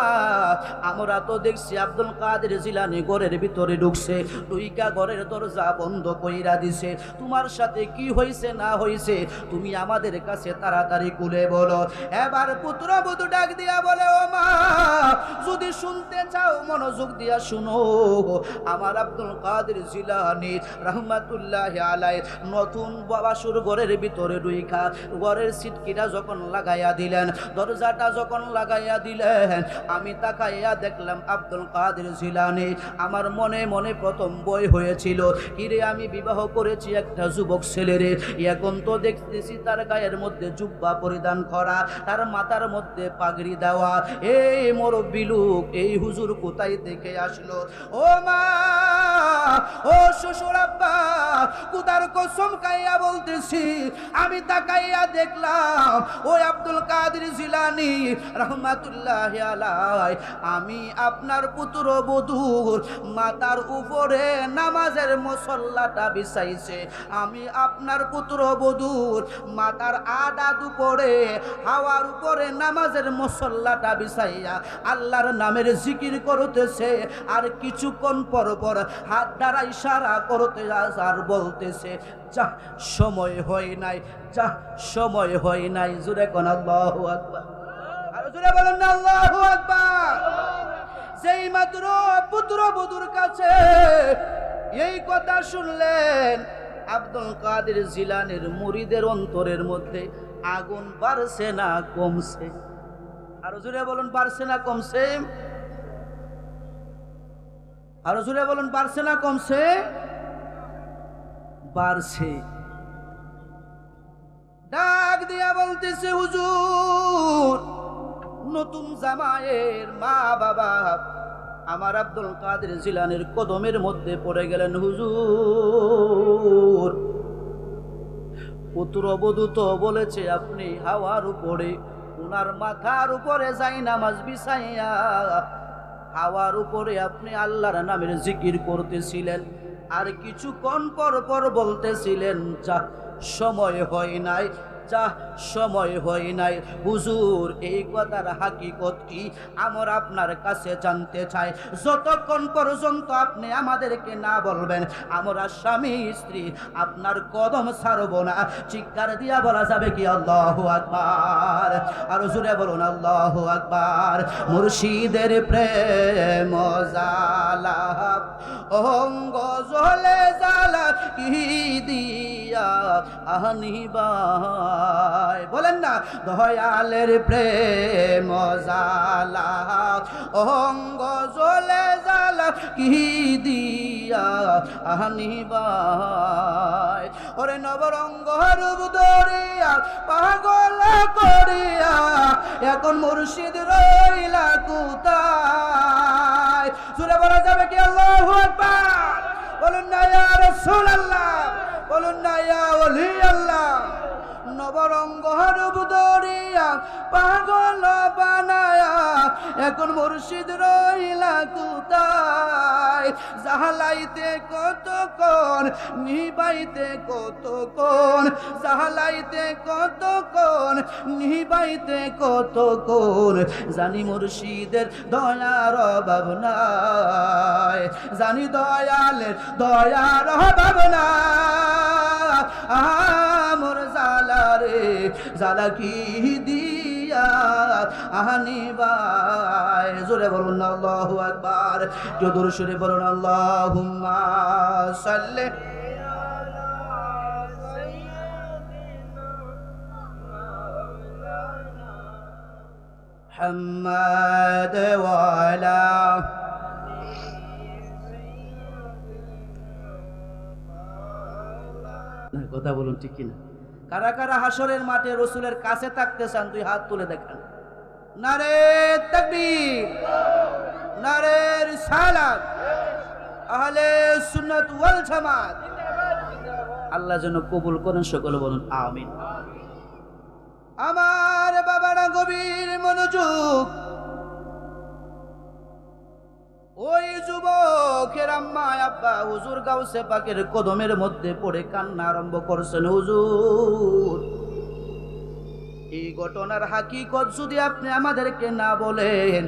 আমরা তো দেখছি আব্দুল কাদের জিলানী ঘরের ভিতরে ঢুকছে, টুইকা ঘরের দরজা বন্ধ কইরা দিছে, তোমার সাথে কি হয়েছে না হয়েছে তুমি আমাদের কাছে তাড়াতাড়ি খুলে বলো। এবার পুত্রবধূ ডাক দিয়া বলে, ও মা, যদি শুনতে চাও মনোযোগ দিয়া শুনো। আমার আব্দুল কাদের জিলানী রহমাতুল্লাহি আলাইহি নতুন বাসুর ঘরের ভিতরে ঢুইকা ঘরের সিটকিটা যখন লাগাইয়া দিলেন, দরজাটা যখন লাগাইয়া দিলেন, আমি তাকাইয়া দেখলাম আব্দুল কাদের জিলানী। আমার মনে মনে প্রথম বই হয়েছিল, কিরে আমি বিবাহ করেছি একটা যুবক ছেলেরে, এখন তো দেখতেছি তার গায়ের মধ্যে জুব্বা পরিধান করা, তার মাথার মধ্যে পাগড়ি দেওয়া। এই মুরব্বি লোক, এই হুজুর কোথায় দেখে আসলো? ও মা, ও শ্বশুর আব্বা, কোথার কসম খাইয়া বলতেছি, আমি তাকাইয়া দেখলাম ওই আব্দুল কাদের জিলানী রহমাতুল্লাহি আলাইহি আমি আপনার পুত্র বধূর মাথার উপরে নামাজের মুসল্লাটা বিছাইছে, আমি আপনার পুত্র বধূর মাথার আদাত উপরে হাওয়ার উপরে নামাজের মুসল্লাটা বিছাইয়া আল্লাহর নামের জিকির করতেছে। আর কিছুক্ষণ পর পর হাত দ্বারা ইশারা করতে আর বলতেছে, যা সময় হয় নাই, যা সময় হয় নাই। জোরে কোন আল্লাহু আকবার। আর জোরে বলেন না আল্লাহু আকবার। যেই মাত্র পুত্রবধূর কাছে এই কথা শুনলেন, আব্দুল কাদের জিলানীর মুরিদের অন্তরের মধ্যে আগুন বাড়ছে না কমছে? আরো জোরে বলুন, বাড়ছে না কমছে? আরো জোরে বলুন, বাড়ছে না কমছে? বাড়ছে। ডাক দিয়া বলতেছে, হুজুর, নতুন জামাইয়ের মা বাবা আমার আব্দুল কাদের জিলানীর কদমের মধ্যে পড়ে গেলেন। হুজুর, পুত্রবধূ তো বলেছে আপনি হাওয়ার উপরে, উনার মাথার উপরে যাই নামাজ বিছাইয়া হাওয়ার উপরে আপনি আল্লাহর নামের জিকির করতেছিলেন, আর কিছুক্ষণ পর পর বলতেছিলেন যা সময় হয় নাই, যা সময় হয় নাই। হুজুর, এই কথার হাকিকত কি আমরা আপনার কাছে জানতে চাই। যতক্ষণ পর্যন্ত আপনি আমাদেরকে না বলবেন, আমরা স্বামী স্ত্রী আপনার কদম ছাড়ব না। চিৎকার দিয়া বলা যাবে কি আল্লাহু আকবার? আর জোরে বলুন আল্লাহু আকবার। মুর্শিদের প্রেম জালা অঙ্গ জ্বলে জ্বালা কি দিয়া আহনিবাই, বলেন না, দয়ালের প্রেম জালা অঙ্গ জ্বলে জ্বালা কি দিয়া আহনিবাই। ওরে নবরঙ্গ রূপ ধরিয়া পাগল করিয়া এখন মুর্শিদ রইলা কোথায়? সুরে বলা যাবে কি আল্লাহু আকবার? বলুন না ইয়া রাসূলুল্লাহ, বলুন না ইয়া ওলি আল্লাহ। নবরঙ্গ রূপ ধরিয়া পাগল বানায়া এখন মুর্শিদ রইলা কোথায়? জাহালাইতে কতক্ষণ, নিবাইতে কতক্ষণ, জাহালাইতে কতক্ষণ, নিবাইতে কতক্ষণ, জানি মুর্শিদের দয়ার অভাব নাই, জানি দয়ালের দয়ার অভাব নাই। আমর জালা রে জালা কি দিয়া আহনিবাই। জোরে বলুন আল্লাহু আকবার। জোরে সুরে বলুন আল্লাহুম্মা সাল্লি মুহাম্মাদ ওয়া আলা কথা বলুন ঠিক কিনা? কারা কারা হাসরের মাঠে রসুলের কাছে থাকতে চান? তুই হাত তুলে দেখান। নারে তাকবীর, নারে রিসালাত, আহলে সুন্নাত ওয়াল জামাত। আল্লাহ যেন কবুল করেন, সকলে বলুন আমিন। আমার বাবারা গভীর মনোযোগ। ওই যুবকের আম্মা আব্বা হুজুর গাউসে পাকের কদমের মধ্যে পড়ে কান্না আরম্ভ করছেন। হুজুর, এই ঘটনার হাকিকত যদি আপনি আমাদেরকে না বলেন,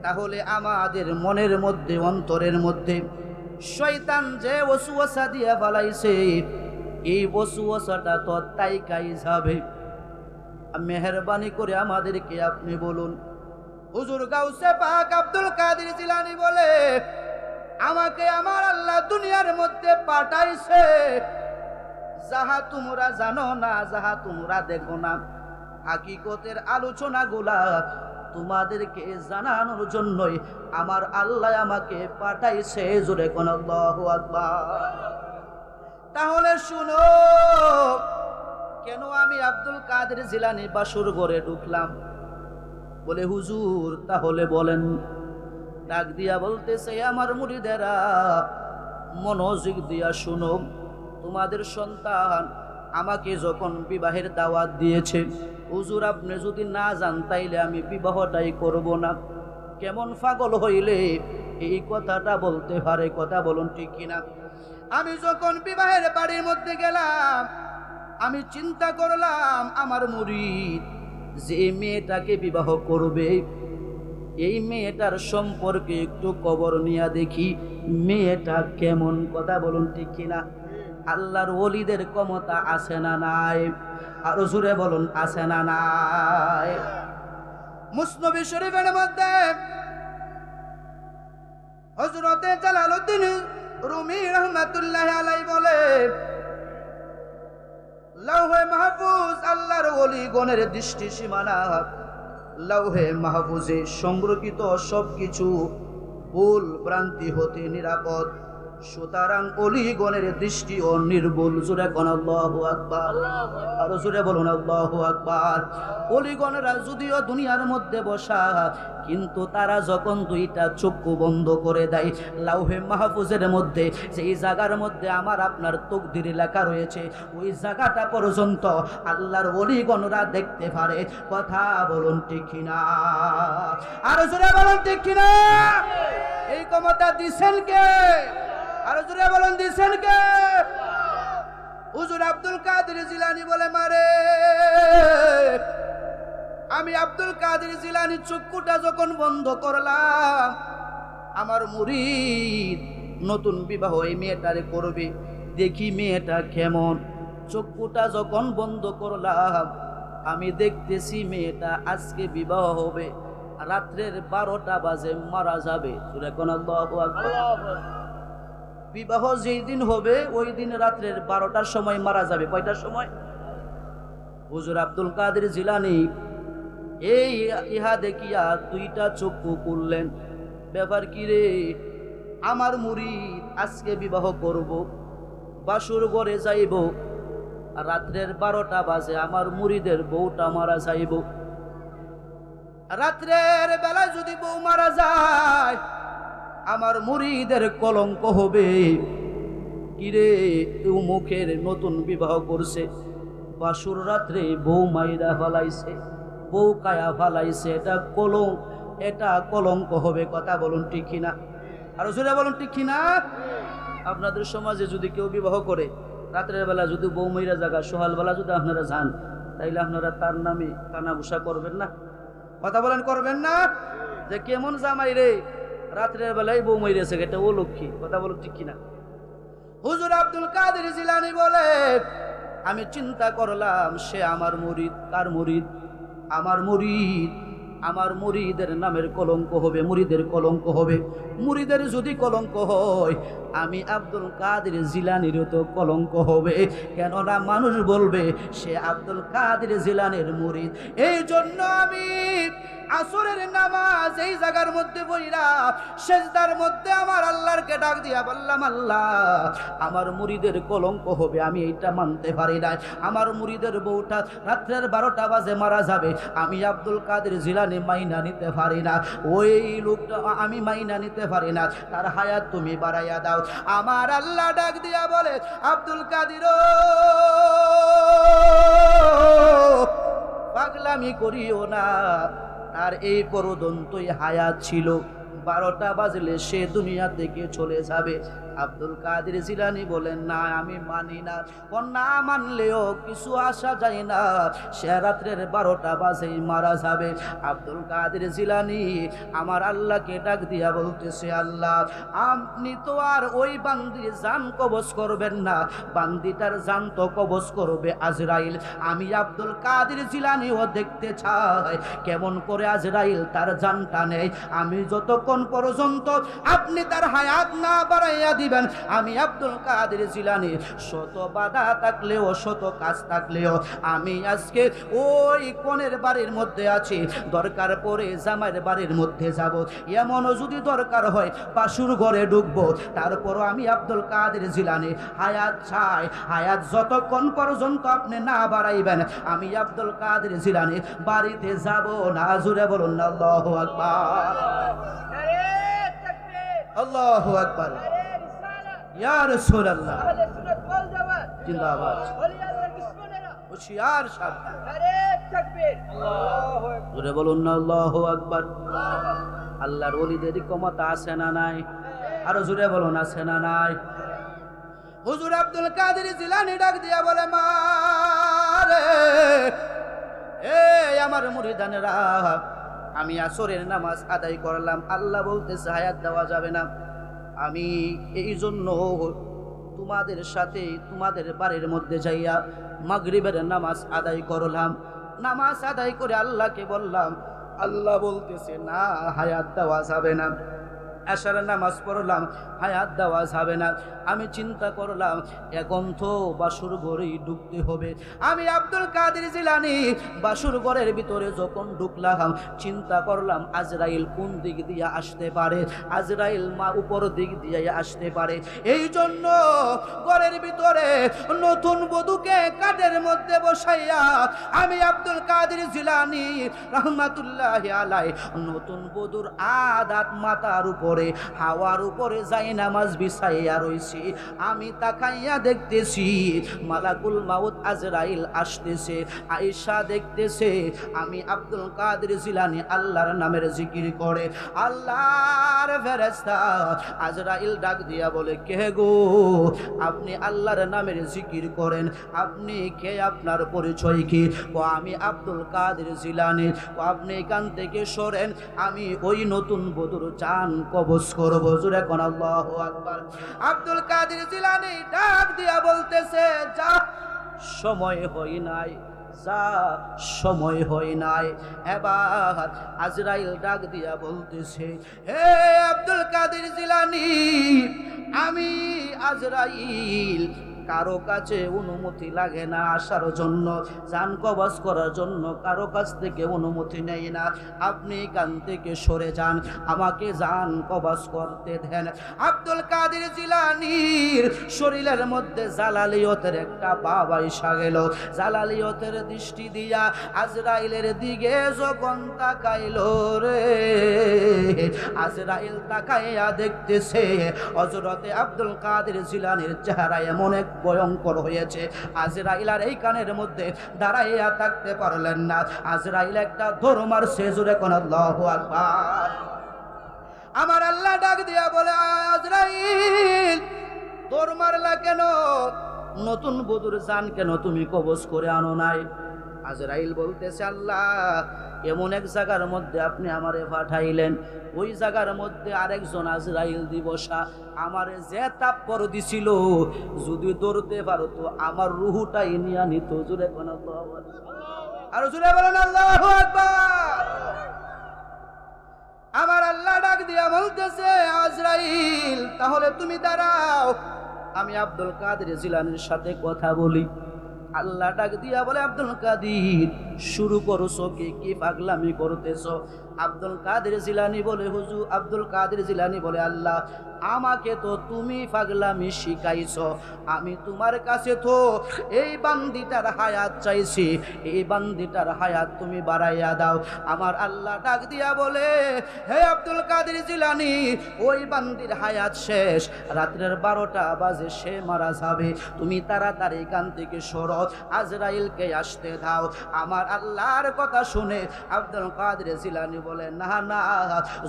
তাহলে আমাদের মনের মধ্যে, অন্তরের মধ্যে শয়তান যে ওয়াসওয়াসা দিয়া ফেলাইছে, এই ওয়াসওয়াসাটা তো তাইকাই যাবে। মেহেরবানি করে আমাদেরকে আপনি বলুন। হুজুর গাউসে পাক আব্দুল কাদের জিলানী বলে, আমাকে আমার আল্লাহ দুনিয়ার মধ্যে পাঠাইছে যাহা তোমরা জানো না, যাহা তোমরা দেখো না, হাকিকতের আলোচনাগুলা তোমাদেরকে জানানোর জন্যই আমার আল্লাহ আমাকে পাঠাইছে। জোরে কোন আল্লাহু আকবার। তাহলে শুনো, কেন আমি আব্দুল কাদের জিলানী বাসর ঘরে ঢুকলাম? বলে হুজুর তাহলে বলেন। ডাক দিয়া বলতেছে, আমার মুরিদেরা মনোযোগ দিয়া শুনো, তোমাদের সন্তান আমাকে যখন বিবাহের দাওয়াত দিয়েছে, হুজুর আপনি যদি না যান তাইলে আমি বিবাহটাই করব না। কেমন পাগল হইলে এই কথাটা বলতে পারে? কথা বলুন ঠিক কিনা? আমি যখন বিবাহের বাড়ির মধ্যে গেলাম, আমি চিন্তা করলাম আমার মুরিদ যে মেয়েটাকে বিবাহ করবে, এই মেয়েটার সম্পর্কে একটু খবর নিয়ে দেখি মেয়েটা কেমন। কথা বলুন ঠিক কিনা? আল্লাহর ওলিদের ক্ষমতা আছে না নাই? আরো জোরে বলুন, আছে না নাই? মুসনবী শরীফের মধ্যে হযরতে জালালউদ্দিন রুমি রহমাতুল্লাহি আলাইহি বলে, লৌহে মাহফুজ আল্লাহর ওলিগণের দৃষ্টি সীমানা, লৌহে মাহফুজে সংরক্ষিত সবকিছু ভুল ভ্রান্তি হতে নিরাপদ, সুতরাং ওলিগণের দৃষ্টি ও নির্ভুল। জোরে কোন আল্লাহু আকবার, আর জোরে বলুন আল্লাহু আকবার। ওলিগণরা যদিও দুনিয়ার মধ্যে বসা, কিন্তু তারা যখন দুইটা চক্ষু বন্ধ করে দেয়, লাউহে মাহফুজের মধ্যে যেই জায়গার মধ্যে আমার আপনার তকদির লেখা রয়েছে, ওই জায়গাটা পর্যন্ত আল্লাহর ওলিগণরা দেখতে পারে। কথা বলুন ঠিক কিনা? আর জোরে বলুন ঠিক কিনা? এই ক্ষমতা দিছেন কে? আর জোরে বলুন দিছেন কে? হুজুর আব্দুল কাদের জিলানী বলে, মারে আমি আব্দুল কাদের জিলানী চক্ষুটা যখন বন্ধ করলাম, আমার মুরিদ নতুন বিবাহ এই মেয়েটারে করবে, দেখি মেয়েটা কেমন। চক্ষুটা যখন বন্ধ করলাম, আমি দেখতেছি মেয়েটা আজকে বিবাহ হবে, রাত্রের 12টা বাজে মারা যাবে। সুরেখন আল্লাহু আকবার। বিবাহ যেই দিন হবে ওই দিন রাত্রের 12টার সময় মারা যাবে। কয়টার সময়? হুজুর আব্দুল কাদের জিলানী এই ইহা দেখিয়া দুইটা চক্ষু খুললেন। ব্যাপার কি রে? আমার মুরিদ আজকে বিবাহ করব, বাসুর ঘরে যাইব, রাত্রের 12টা বাজে আমার মুরিদের বউটা মারা যাইব। রাত্রের বেলায় যদি বউ মারা যায়, আমার মুরিদের কলঙ্ক হবে। কিরে, তুই মুখের নতুন বিবাহ করছে, বাসুর রাত্রে বউ মাইরা ফালাইছে, বউ কায়া ফালাইছে, এটা কলঙ্ক হবে। কথা বলুন ঠিক কিনা? আর জোরে বলুন ঠিক কিনা? আপনাদের সমাজে যদি কেউ বিবাহ করে, রাত্রের বেলা যদি বউ মাইরা জায়গা, সকালবেলা যদি আপনারা যান, তাইলে আপনারা তার নামে কানাঘুষা করবেন না? কথা বলেন, করবেন না? যে কেমন জামাই রে, রাত্রের বেলায় বউ মাইরেছে, এটা ও লক্ষ্মী। কথা বলুন ঠিক কিনা? হুজুর আব্দুল কাদের জিলানী বলে, আমি চিন্তা করলাম সে আমার মুরিদ। কার মুরিদ? আমার মুরিদ। আমার মুরিদের নামের কলঙ্ক হবে, মুরিদের কলঙ্ক হবে। মুরিদের যদি কলঙ্ক হয়, আমি আব্দুল কাদের জিলানিরও তো কলঙ্ক হবে। কেননা মানুষ বলবে সে আব্দুল কাদের জিলানির মুরিদ। এই জন্য আমি আসরের নামাজ এই জায়গার মধ্যে বইরা সেজদার মধ্যে আমার আল্লাহরকে ডাক দিয়া বললাম, আল্লাহ আমার মুরিদের কলঙ্ক হবে, আমি এইটা মানতে পারি না। আমার মুরিদের বউটা রাত্রের 12টা বাজে মারা যাবে, আমি আব্দুল কাদের জিলানী মাইনা নিতে পারি না। ওই লোকটা আমি মাইনা নিতে পারি না, তার হায়াত তুমি বাড়াইয়া দাও। আমার আল্লাহ ডাক দিয়া বলে, আব্দুল কাদের পাগলামি করিও না, আর এই পরদন্তই হায়াত ছিল, 12টা বাজলে সে দুনিয়া থেকে চলে যাবে। আব্দুল কাদের জিলানী বলেন, না আমি মানি না। না মানলেও কিছু আসা যায় না, সে রাত্রের 12টা বাজেই মারা যাবে। আব্দুল কাদের জিলানী আমার আল্লাহকে ডাক দিয়া বলতেছে, আল্লাহ আপনি তো আর ওই বান্দির জান কবজ করবেন না, বান্দিটার জান তো কবজ করবে আজরাইল। আমি আব্দুল কাদের জিলানীও দেখতে চাই কেমন করে আজরাইল তার জানটা নেয়। আমি যতক্ষণ পর্যন্ত আপনি তার হায়াত না বাড়াইয়া দিবেন, আমি আব্দুল কাদের জিলানী শত বাধা থাকলেও শত কাজ থাকলেও আমি আজকে ওই কোণের বাড়ির মধ্যে আছি, দরকার পড়ে জামাইয়ের বাড়ির মধ্যে যাব, এমনও যদি দরকার হয় বাসুর ঘরে ঢুকবো, তারপরও আমি আব্দুল কাদের জিলানী হায়াত চাই। হায়াত যতক্ষণ পর্যন্ত আপনি না বাড়াইবেন, আমি আব্দুল কাদের জিলানী বাড়িতে যাব না। জোরে বলুন না আল্লাহু আকবার, আল্লাহু আকবার। ইয়া রাসূলুল্লাহ জিন্দাবাদ। হুশিয়ার সাবধান। জোরে বলুন না আল্লাহু আকবার। আল্লাহর ওলিদের ক্ষমতা আছে না নাই? আরো জোরে বলুন, আছে না নাই? হুজুর আব্দুল কাদের জিলানী ডাক দিয়া বলে, মারে এই আমার মুরিদানেরা, আমি আসরের নামাজ আদায় করলাম, আল্লাহ বলতেছে হায়াত দেওয়া যাবে না। আমি এই জন্য তোমাদের সাথে তোমাদের বাড়ির মধ্যে যাইয়া মাগরিবের নামাজ আদায় করলাম। নামাজ আদায় করে আল্লাহকে বললাম, আল্লাহ বলতেছে না, হায়াত দেওয়া যাবে না। আশার নামাজ পড়লাম, হায়াত দেওয়া যাবে না। আমি চিন্তা করলাম এখন তো বাসুর ঘরেই ঢুকতে হবে। আমি আব্দুল কাদের জিলানী বাসুর ঘরের ভিতরে যখন ঢুকলাম, চিন্তা করলাম আজরাইল কোন দিক দিয়ে আসতে পারে, আজরাইল মা উপর দিক দিয়ে আসতে পারে। এই জন্য ঘরের ভিতরে নতুন বধূকে কাঠের মধ্যে বসাইয়া আমি আব্দুল কাদের জিলানী রহমাতুল্লাহি আলাইহি নতুন বধূর আদাত মাথার উপরে হাওয়ার উপরে যাই নামাজ বিছাইয়া রইছি। আমি তাকাইয়া দেখতেছি মালাকুল মাউত আজরাইল আসতেছে, আয়েশা দেখতেছে আমি আব্দুল কাদের জিলানী আল্লাহর নামের জিকির করে। আল্লাহর ফেরেশতা আজরাইল ডাক দিয়া বলে, কে গো? আপনি আল্লাহর নামের জিকির করেন, আপনি কে? আপনার পরিচয় কি? ও আমি আব্দুল কাদের জিলানী। ও আপনি এখান থেকে সরেন, আমি ওই নতুন বধুর জান কবজ করব। জোরে কোন আল্লাহু আকবার। আব্দুল কাদের জিলানী ডাক দিয়া বলতেছে, যা সময় হয় নাই, যা সময় হয় নাই। এবার আজরাইল ডাক দিয়া বলতেছে, হে আব্দুল কাদের জিলানী, আমি আজরাইল কারো কাছে অনুমতি লাগে না আসার জন্য, জান কবজ করার জন্য কারো কাছ থেকে অনুমতি নেই না। আপনি এখান থেকে সরে যান, আমাকে জান কবজ করতে দেন। আব্দুল কাদের জিলানীর শরীরের মধ্যে জালালিয়তের একটা ভাব আইসা গেল। জালালিয়তের দৃষ্টি দিয়া আজরাইলের দিকে যখন তাকাইল রে, আজরাইল তাকাইয়া দেখতেছে হযরতে আব্দুল কাদের জিলানীর চেহারা এমন এক ভয়ঙ্কর হয়েছে। আজরাইল আর এই কানের মধ্যে দাঁড়াইয়া থাকতে পারলেন না। আজরাইল একটা দৌড় মারছে, জোরে কোন আল্লাহু আকবার। আমার আল্লাহ ডাক দিয়া বলে, আজরাইল দৌড় মারলা কেন? নতুন বধুর জান কেন তুমি কবজ করে আনো নাই? আজরাইল বলতেছে, আল্লাহ এমন এক জায়গার মধ্যে আপনি আমারে পাঠাইলেন, ওই জায়গার মধ্যে আরেকজন আজরাইল দিবসা আমারে যে তাপ্পর দিছিল, যদি দৌড়তে পারতো আমার রুহুটাই নিয়ে নিত। জুড়ে কোন আর জুড়ে বলেন আল্লাহু আকবার। আমার আল্লাহ ডাক দিয়া বলতেছে, আজরাইল তাহলে তুমি দাঁড়াও, আমি আব্দুল কাদের জিলানীর সাথে কথা বলি। আল্লাহ ডাক দিয়া বলে, আব্দুল কাদের শুরু করছো কি পাগলামি করতেছো? আব্দুল কাদের জিলানী বলে, হুজুর। আব্দুল কাদের জিলানী বলে, আল্লাহ আমাকে তো তুমি পাগলামি শিখাইছো, আমি তোমার কাছে তো এই বান্দিটার হায়াত চাইছি, এই বান্দিটার হায়াত তুমি বাড়াইয়া দাও। আমার আল্লাহ ডাক দিয়া বলে, হে আব্দুল কাদের জিলানী, ওই বান্দির হায়াত শেষ, রাত্রের 12টা বাজে সে মারা যাবে, তুমি তাড়াতাড়ি এখান থেকে সরো, আজরাইলকে আসতে দাও। আমার আল্লাহর কথা শুনে আব্দুল কাদের জিলানী বলে, না না,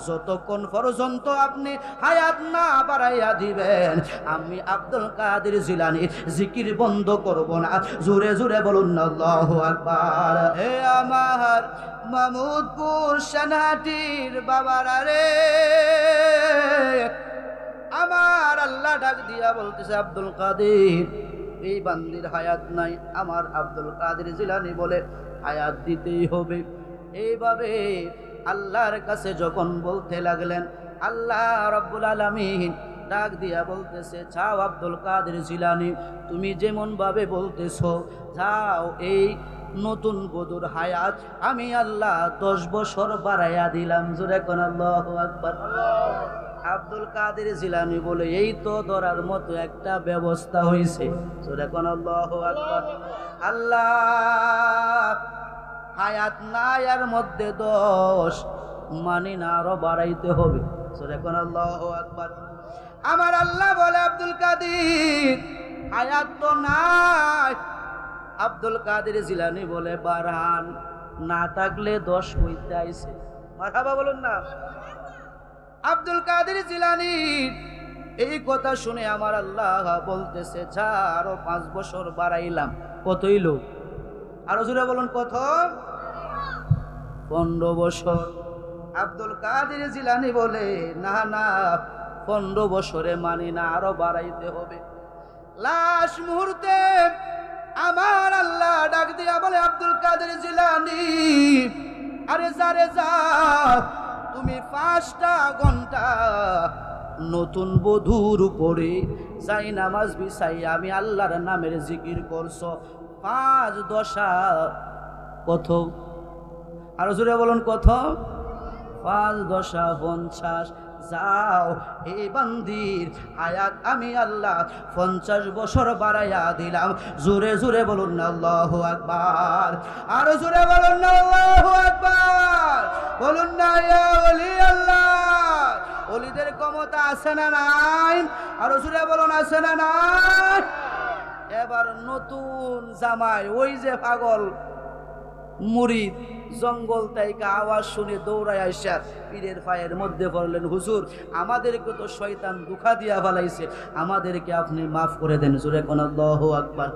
যতক্ষণ পর্যন্ত আপনি হায়াত না বাড়াইয়া দিবেন আমি আব্দুল কাদের জিলানী জিকির বন্ধ করব না। জোরে জোরে বলুন আল্লাহু আকবার। হে আমার মামুদপুর সানাটির বাবারা রে, আমার আল্লাহ ডাক দিয়া বলতেছে, আব্দুল কাদের এই বান্দির হায়াত নাই। আমার আব্দুল কাদের জিলানী বলে, হায়াত দিতেই হবে। এইভাবে আল্লাহর কাছে যখন বলতে লাগলেন, আল্লাহ রাব্বুল আলামিন ডাক দিয়া বলতেছে, যাও আব্দুল কাদের জিলানী, তুমি যেমন ভাবে বলতেছো যাও, এই নতুন বধুর হায়াত আমি আল্লাহ 10 বছর বাড়াইয়া দিলাম। জোরে কোন আল্লাহু আকবার। আব্দুল কাদের জিলানী বলে, এই তো ধরার মতো একটা ব্যবস্থা হয়েছে। জোরে কোন আল্লাহু আকবার। আল্লাহ হায়াত নাই এর মধ্যে 10 মানি না, আরো বাড়াইতে হবে। জোরে কোন আল্লাহু আকবার। আমার আল্লাহ বলে, আব্দুল কাদের হায়াত তো নাই। আব্দুল কাদের জিলানী বলে, বাড়ান, না থাকলে 10 হইতে আইছে। মারহাবা বলুন না। আব্দুল কাদের জিলানী এই কথা শুনে আমার আল্লাহ বলতেছে, যা আরো 5 বছর বাড়াইলাম। কত হইল? আরো জোরে বলুন, কত? 15 বছর। আব্দুল কাদের জিলানী বলে, না না, 15 বছরে মানি না, আরো বাড়াইতে হবে। লাশ মুহূর্তে আমার আল্লাহ ডাক দিয়া বলে, আব্দুল কাদের জিলানী আরে যারে যা, তুমি 5টা ঘন্টা নতুন বধূর উপরে যাই নামাজ বিছাই আমি আল্লাহর নামের জিকির করছো, 5 দশা কত? আরো জোরে বলুন কত? 5 দশা 50। যাও এই বান্দির হায়াত আমি আল্লাহ 50 বছর বাড়াইয়া দিলাম। জোরে জোরে বলুন না আল্লাহু আকবার। আরো জোরে বলুন না আল্লাহু আকবার। বলুন না ইয়া ওলি আল্লাহ। ওলিদের ক্ষমতা আছে না নাই? আরো জোরে বলুন আছে না নাই? এবার নতুন জামাই ওই যে পাগল মুরিদ জঙ্গল থেকে আওয়াজ শুনে দৌড়ায় আইসা পীরের পায়ের মধ্যে পড়লেন, হুজুর আমাদেরকে তো শয়তান ধোঁকা দিয়া ফেলাইছে, আমাদেরকে আপনি মাফ করে দেন। জোরে কোন আল্লাহু আকবার।